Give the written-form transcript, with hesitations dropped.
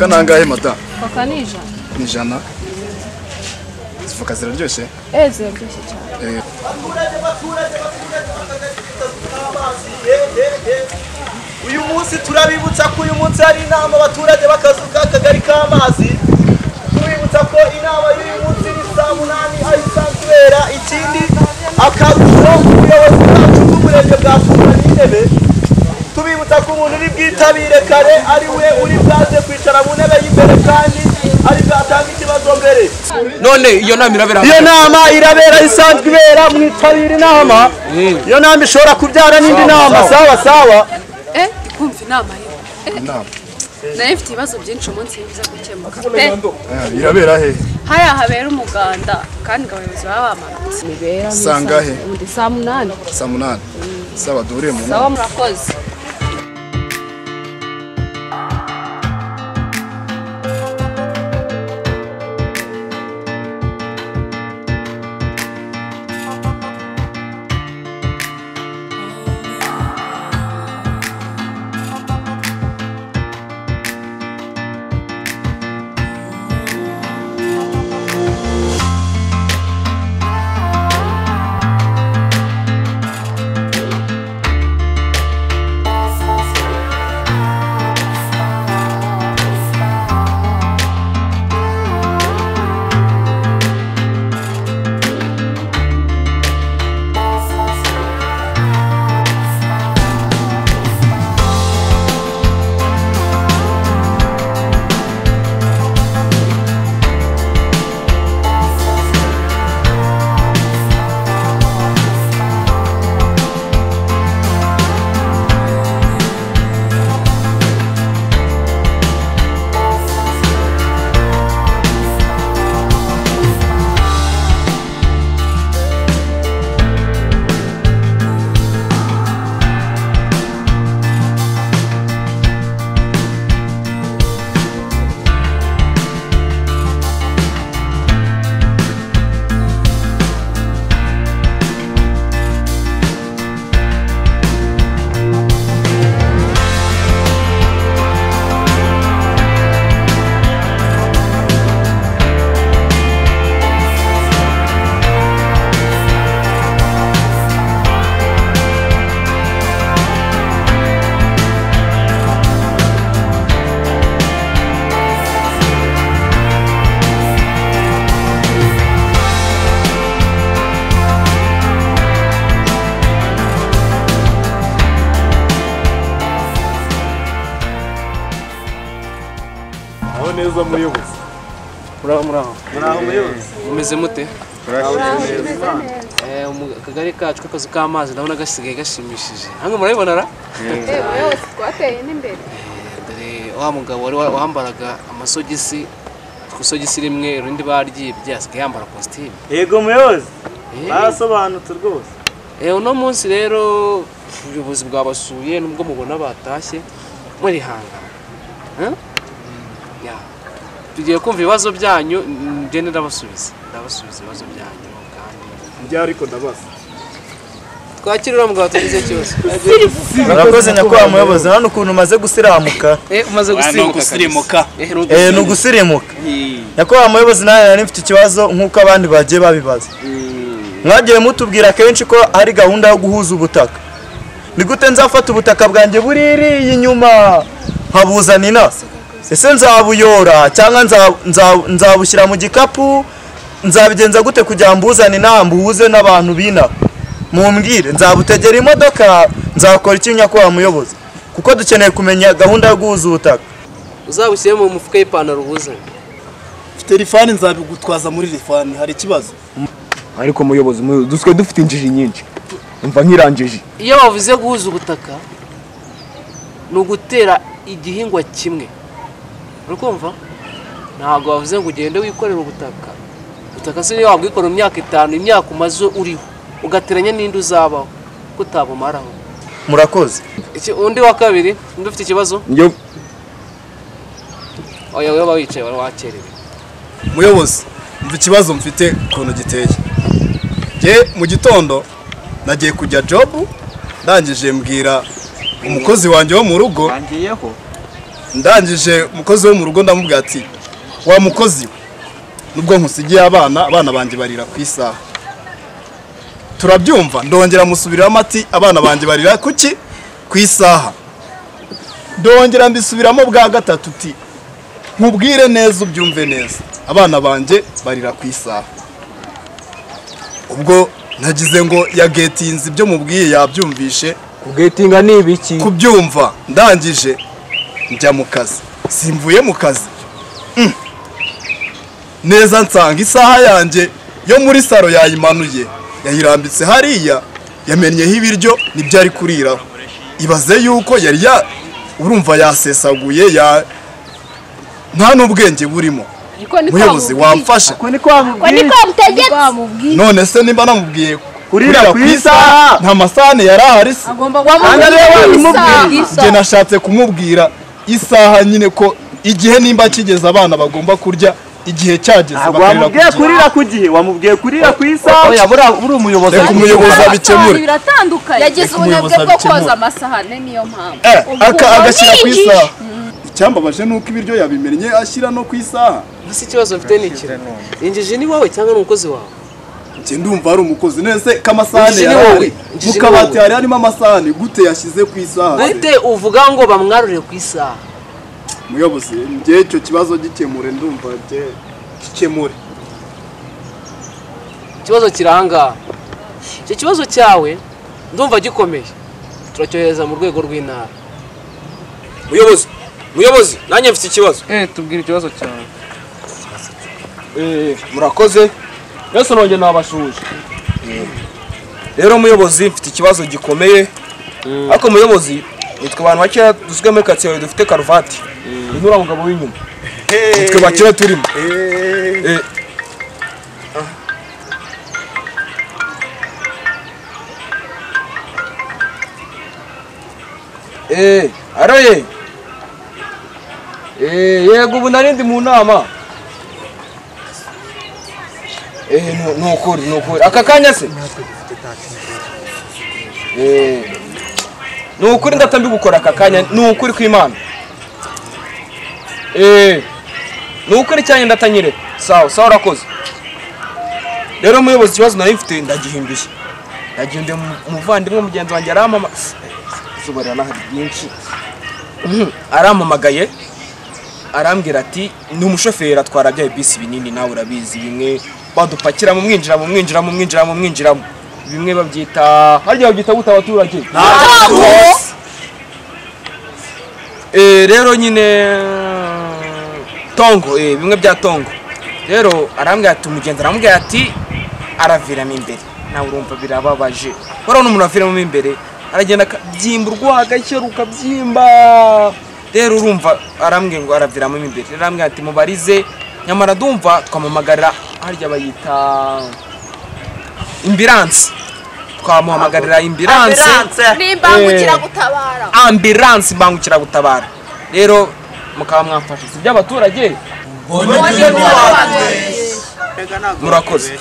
voka nangahe mata? Voka ni ijana. Ni ijana. Voka ziraryoshye? Ziraryoshye cyane. Uyu munsi turabibutsa ko uyu munsi hari inama abaturage bakazuka akagari k'amazi. Tubibutsa ko inama y'uyu munsi ni saa 8 aho isanzwe ibera. Ikindi akarusho ubuyobozi bwacu bw'umurenge bwasuzumye intebe. Tubibutsa ko umuntu uri bwitabire kare ari we uri bwaze kwicara mu ntebe y'imbere kandi ari bwatanga ikibazo mbere. None iyo nama irabera? Iyo nama irabera isanzwe ibera mwitabira inama. Iyo nama ishobora kubyara n'indi nama. Sawa. Kumva inama yo. Inama. Naye mfite ibibazo byinshi umunsi biza gukemuka. Irabera he? Haya habera umuganda kandi abayobozi baba bamanutse. Nibera Sangahe? Ndi saa 8. Saa 8. Sawa dure mu. Sawa murakoze. Neza muyobozi. Muraho muyobozi. Mumeze mute? Akagari kacu k'akazu k'amazi ndabona gasigaye gashimishije. Hamwe murabibona ra? Muyobozi twateye n'imbere. Dore wa mugabo wari wambaraga amasogisi, kusogisi rimwe irindi baryibye asigaye yambara costume. Yego muyobozi. Barasobanutse rwose. Uno munsi rero ubuyobozi bwabasuye nubwo mubona batashye muri hanga. Tugiye kumva ibibazo byanyu ngende ndabasubiza ibibazo byanyu kandi Njya ariko ndabaza. Twakirira mugabo tugize cyose. Murakoze nyakwa muyobozi hano ukuntu umaze gusiramuka. Umaze gusirimuka. Ni ugusirimuka. Nyakwa muyobozi nawe nari mfite ikibazo nkuko abandi bagiye babibaza. Mwagiye mutubwira kenshi ko hari gahunda yo guhuza ubutaka. Ni gute nzafata ubutaka bwanjye buriri inyuma nkabuzana inasi? Ese nzabuyora cyangwa nzabushyira mu gikapu? Nzabigenza gute kugira mbuzane inamba uhuze n'abantu bina? Mumbwire nzabutegera imodoka nzakora iki nyakwa muyobozi? Kuko dukeneye kumenya gahunda yo guhuza ubutaka. Uzabushyire mu mufuka y'ipantaro ubuzane. Mfite rifani nzabigutwaza muri rifani hari ikibazo. Ariko muyobozi duswe dufite injiji nyinshi. Umva nkirangije. Iyo bavuze guhuza ubutaka no gutera igihingwa kimwe. Urukumva? Ntabwo bavuze ngo ugende wikorera ubutaka. Ubutaka se niyo wabwikora mu myaka 5 imyaka umaze uriho ugateranya n'indi uzabaho kutabumaraho. Murakoze. Undi wa kabiri ndufite ikibazo? Njyo. Oya wewe wicaye wakerewe. Muyobozi, mva ikibazo mfite kuntu giteye. Je mu gitondo nagiye kujya job ndangije mbwira umukozi wanjye wo mu rugo ndangije umukozi wo mu rugo ndamubwira ati wa mukozi we nubwo nkusigiye abana banjye barira ku isaha turabyumva ndongera musubiramo ati abana banjye barira kuki ku isaha ndongera mbisubiramo bwa gatatu uti nkubwire neza ubyumve neza abana banjye barira ku isaha ubwo nagize ngo yagetinze ibyo mubwiye yabyumvishe kugetinga ni ibiki kubyumva ndangije njya mu kazi simvuye mu kazi neza nsanga isaha yanjye yo muri saro yayimanuye yayirambitse hariya yamennyeho ibiryo nibyo ari kuriraho ibaze yuko yari urumva yasesaguye nta n'ubwenge burimo muyobozi wamfasha none se nimba namubwiye kurira ku isaha nta masahane yari ahari se njye nashatse kumubwira isaha nyine ko igihe nimba kigeze abana bagomba kurya igihe cyageze wamubwiye kurira ku gihe wamubwiye kurira ku isaha oya buri umuyobozi reka umuyobozi abikemure biratandukanye yagize ubunebwe bwo koza amasahane niyo mpamvu agashyira ku isaha icyambabaje nuko ibiryo yabimennye ashyira no ku isaha ese ikibazo mfite ni iki injiji ni wowe cyangwa ni umukozi wawe njye ndumva ari umukozi nese k'amasahane yari mu kabati hari harimo amasahane gute yashyize ku isaha gute uvuga ngo bamwarurire ku isaha muyobozi njye icyo kibazo gikemure ndumva gikemure ikibazo kiranga icyo kibazo cyawe ndumva gikomeye turacyohereza mu rwego rw'intara muyobozi nanjye mfite ikibazo tubwire ikibazo cyawe murakoze yose nongeye nabashuje rero muyobozi mfite ikibazo gikomeye ariko muyobozi nitwe abantu bakeya duswe muri katiye dufite karuvati inura mugabo w'inyuma nitwe bakeya turimo aroye yego ubu narindi mu nama nukuri aka kanya se nukuri ndatambi gukora aka kanya nukuri kw'Imana nukuri cyane ndatanyire sawa urakoze rero muyobozi ikibazo nari mfite ndagihimbiye umuvandimwe mugenzi wanjye aramama zubarira n'ahari byinshi arampamagaye arambwira ati ni umushoferi atwara bya bisi binini nawe urabizi bimwe badupakira mu mwinjiramo bimwe babyita harya babyita guta abaturage rero nyine tongo bimwe bya tongo rero arambwira ati umugenzi arambwira ati araviramo imbere nawe urumva birababaje urabona umuntu aviramo imbere aragenda akabyimba urwagashya rukabyimba rero urumva arambwiye ngo araviramo imbere rero arambwira ati mubarize nyamara ndumva twamamagarira harya bayita imbiranse twamuhamagarira imbiranse ambulance mbangukiragutabara rero mukaba mwamfasha si by'abaturage murakoze